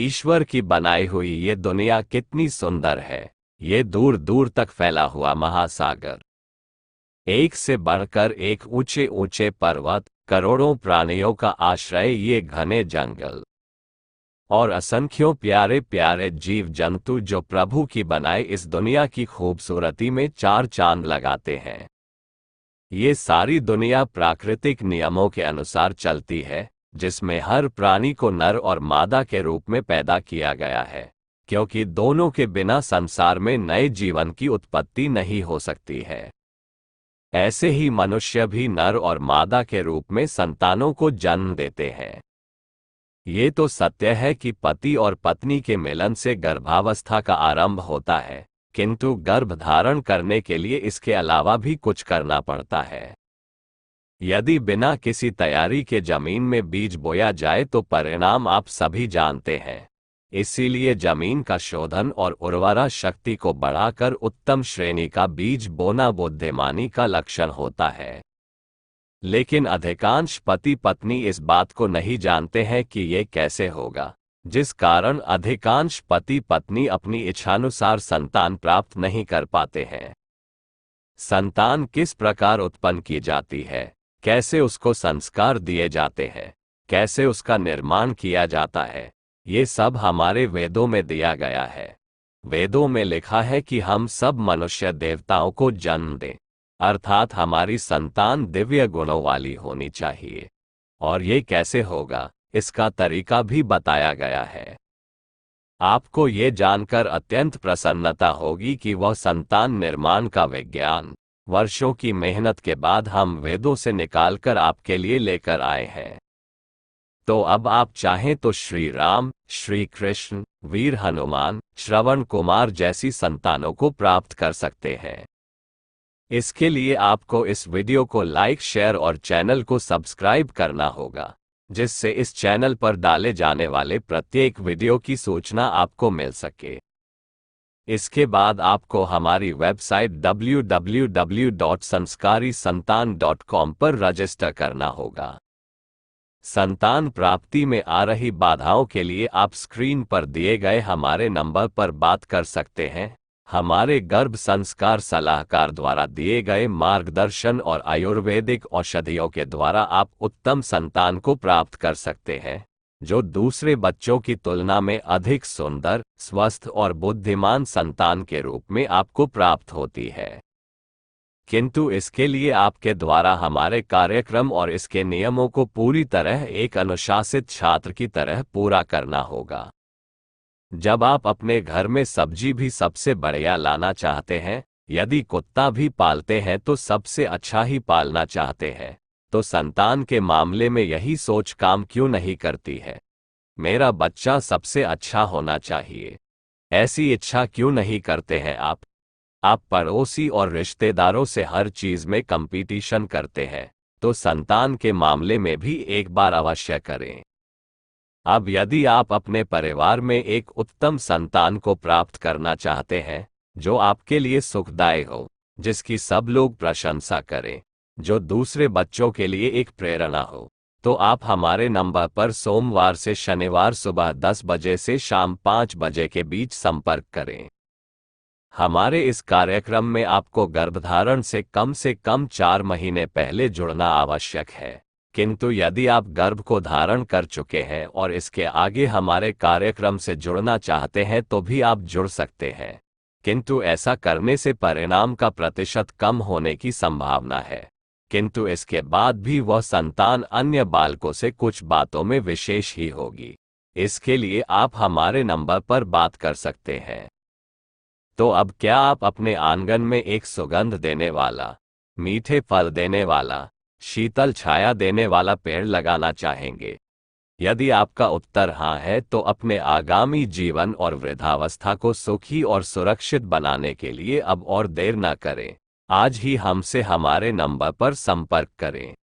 ईश्वर की बनाई हुई ये दुनिया कितनी सुंदर है। ये दूर दूर तक फैला हुआ महासागर, एक से बढ़कर एक ऊंचे ऊंचे पर्वत, करोड़ों प्राणियों का आश्रय ये घने जंगल, और असंख्यों प्यारे प्यारे जीव जंतु जो प्रभु की बनाई इस दुनिया की खूबसूरती में चार चांद लगाते हैं। ये सारी दुनिया प्राकृतिक नियमों के अनुसार चलती है, जिसमें हर प्राणी को नर और मादा के रूप में पैदा किया गया है, क्योंकि दोनों के बिना संसार में नए जीवन की उत्पत्ति नहीं हो सकती है। ऐसे ही मनुष्य भी नर और मादा के रूप में संतानों को जन्म देते हैं। ये तो सत्य है कि पति और पत्नी के मिलन से गर्भावस्था का आरंभ होता है, किंतु गर्भ धारण करने के लिए इसके अलावा भी कुछ करना पड़ता है। यदि बिना किसी तैयारी के जमीन में बीज बोया जाए तो परिणाम आप सभी जानते हैं। इसीलिए जमीन का शोधन और उर्वरा शक्ति को बढ़ाकर उत्तम श्रेणी का बीज बोना बुद्धिमानी का लक्षण होता है। लेकिन अधिकांश पति पत्नी इस बात को नहीं जानते हैं कि ये कैसे होगा, जिस कारण अधिकांश पति पत्नी अपनी इच्छानुसार संतान प्राप्त नहीं कर पाते हैं। संतान किस प्रकार उत्पन्न की जाती है, कैसे उसको संस्कार दिए जाते हैं, कैसे उसका निर्माण किया जाता है, ये सब हमारे वेदों में दिया गया है। वेदों में लिखा है कि हम सब मनुष्य देवताओं को जन्म दें, अर्थात हमारी संतान दिव्य गुणों वाली होनी चाहिए। और ये कैसे होगा, इसका तरीका भी बताया गया है। आपको ये जानकर अत्यंत प्रसन्नता होगी कि वह संतान निर्माण का विज्ञान वर्षों की मेहनत के बाद हम वेदों से निकालकर आपके लिए लेकर आए हैं। तो अब आप चाहें तो श्री राम, श्री कृष्ण, वीर हनुमान, श्रवण कुमार जैसी संतानों को प्राप्त कर सकते हैं। इसके लिए आपको इस वीडियो को लाइक, शेयर और चैनल को सब्सक्राइब करना होगा, जिससे इस चैनल पर डाले जाने वाले प्रत्येक वीडियो की सूचना आपको मिल सके। इसके बाद आपको हमारी वेबसाइट www.sanskarisantan.com पर रजिस्टर करना होगा। संतान प्राप्ति में आ रही बाधाओं के लिए आप स्क्रीन पर दिए गए हमारे नंबर पर बात कर सकते हैं। हमारे गर्भ संस्कार सलाहकार द्वारा दिए गए मार्गदर्शन और आयुर्वेदिक औषधियों के द्वारा आप उत्तम संतान को प्राप्त कर सकते हैं, जो दूसरे बच्चों की तुलना में अधिक सुंदर, स्वस्थ और बुद्धिमान संतान के रूप में आपको प्राप्त होती है। किंतु इसके लिए आपके द्वारा हमारे कार्यक्रम और इसके नियमों को पूरी तरह एक अनुशासित छात्र की तरह पूरा करना होगा। जब आप अपने घर में सब्जी भी सबसे बढ़िया लाना चाहते हैं, यदि कुत्ता भी पालते हैं तो सबसे अच्छा ही पालना चाहते हैं, तो संतान के मामले में यही सोच काम क्यों नहीं करती है? मेरा बच्चा सबसे अच्छा होना चाहिए, ऐसी इच्छा क्यों नहीं करते हैं आप? आप पड़ोसी और रिश्तेदारों से हर चीज में कंपटीशन करते हैं, तो संतान के मामले में भी एक बार अवश्य करें। अब यदि आप अपने परिवार में एक उत्तम संतान को प्राप्त करना चाहते हैं, जो आपके लिए सुखदायी हो, जिसकी सब लोग प्रशंसा करें, जो दूसरे बच्चों के लिए एक प्रेरणा हो, तो आप हमारे नंबर पर सोमवार से शनिवार सुबह 10 बजे से शाम 5 बजे के बीच संपर्क करें। हमारे इस कार्यक्रम में आपको गर्भधारण से कम 4 महीने पहले जुड़ना आवश्यक है, किंतु यदि आप गर्भ को धारण कर चुके हैं और इसके आगे हमारे कार्यक्रम से जुड़ना चाहते हैं तो भी आप जुड़ सकते हैं, किंतु ऐसा करने से परिणाम का प्रतिशत कम होने की संभावना है। किंतु इसके बाद भी वह संतान अन्य बालकों से कुछ बातों में विशेष ही होगी। इसके लिए आप हमारे नंबर पर बात कर सकते हैं। तो अब क्या आप अपने आंगन में एक सुगंध देने वाला, मीठे फल देने वाला, शीतल छाया देने वाला पेड़ लगाना चाहेंगे? यदि आपका उत्तर हाँ है, तो अपने आगामी जीवन और वृद्धावस्था को सुखी और सुरक्षित बनाने के लिए अब और देर न करें, आज ही हमसे हमारे नंबर पर संपर्क करें।